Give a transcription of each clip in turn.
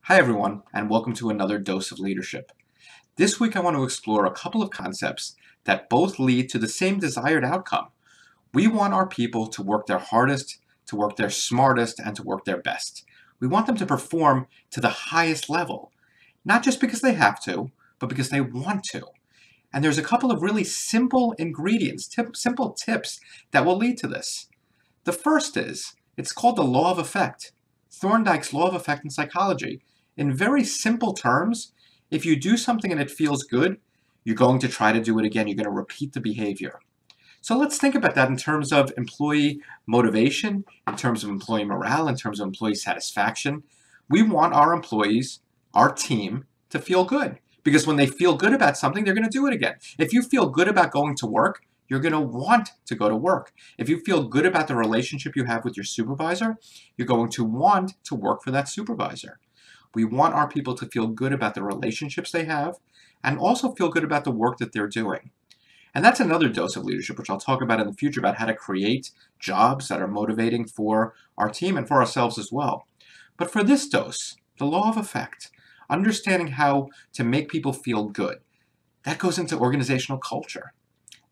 Hi everyone, and welcome to another Dose of Leadership. This week I want to explore a couple of concepts that both lead to the same desired outcome. We want our people to work their hardest, to work their smartest, and to work their best. We want them to perform to the highest level, not just because they have to, but because they want to. And there's a couple of really simple ingredients, simple tips that will lead to this. The first is, it's called the law of effect. Thorndike's law of effect in psychology. In very simple terms, if you do something and it feels good, you're going to try to do it again. You're going to repeat the behavior. So let's think about that in terms of employee motivation, in terms of employee morale, in terms of employee satisfaction. We want our employees, our team, to feel good. Because when they feel good about something, they're going to do it again. If you feel good about going to work, you're going to want to go to work. If you feel good about the relationship you have with your supervisor, you're going to want to work for that supervisor. We want our people to feel good about the relationships they have and also feel good about the work that they're doing. And that's another dose of leadership, which I'll talk about in the future, about how to create jobs that are motivating for our team and for ourselves as well. But for this dose, the law of effect, understanding how to make people feel good, that goes into organizational culture.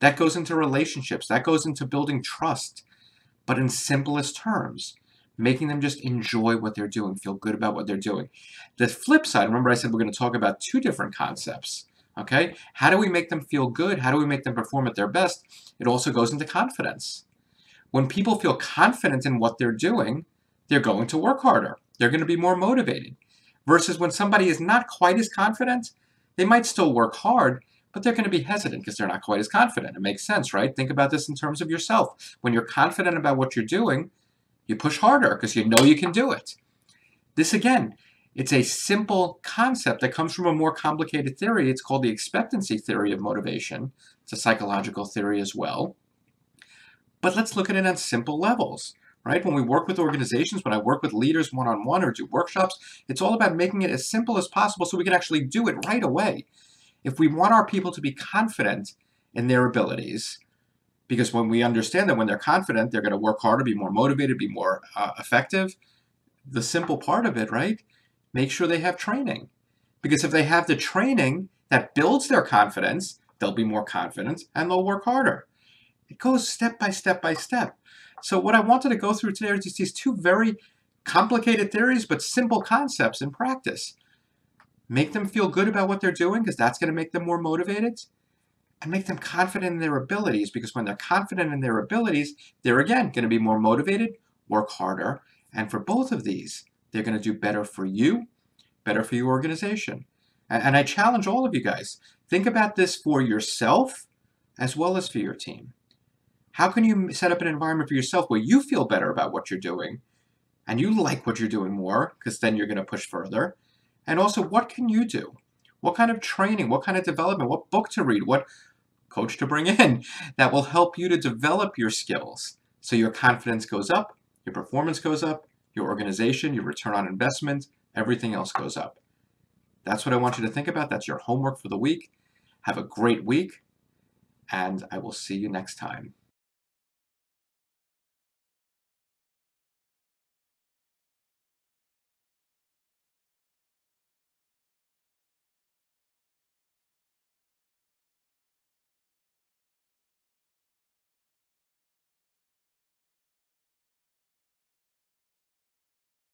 That goes into relationships. That goes into building trust. But in simplest terms, making them just enjoy what they're doing, feel good about what they're doing. The flip side, remember I said we're going to talk about two different concepts. Okay? How do we make them feel good? How do we make them perform at their best? It also goes into confidence. When people feel confident in what they're doing, they're going to work harder. They're going to be more motivated. Versus when somebody is not quite as confident, they might still work hard, but they're going to be hesitant because they're not quite as confident. It makes sense, right? Think about this in terms of yourself. When you're confident about what you're doing, you push harder because you know you can do it. This, again, it's a simple concept that comes from a more complicated theory. It's called the expectancy theory of motivation. It's a psychological theory as well. But let's look at it on simple levels, right? When we work with organizations, when I work with leaders one-on-one or do workshops, it's all about making it as simple as possible so we can actually do it right away. If we want our people to be confident in their abilities, because when we understand that when they're confident, they're going to work harder, be more motivated, be more effective, the simple part of it, right? Make sure they have training. Because if they have the training that builds their confidence, they'll be more confident and they'll work harder. It goes step by step by step. So what I wanted to go through today are just these two very complicated theories, but simple concepts in practice. Make them feel good about what they're doing because that's going to make them more motivated, and make them confident in their abilities because when they're confident in their abilities, they're again going to be more motivated, work harder, and for both of these, they're going to do better for you, better for your organization. And I challenge all of you guys, think about this for yourself as well as for your team. How can you set up an environment for yourself where you feel better about what you're doing and you like what you're doing more because then you're going to push further? And also, what can you do? What kind of training, what kind of development, what book to read, what coach to bring in that will help you to develop your skills so your confidence goes up, your performance goes up, your organization, your return on investment, everything else goes up. That's what I want you to think about. That's your homework for the week. Have a great week, and I will see you next time.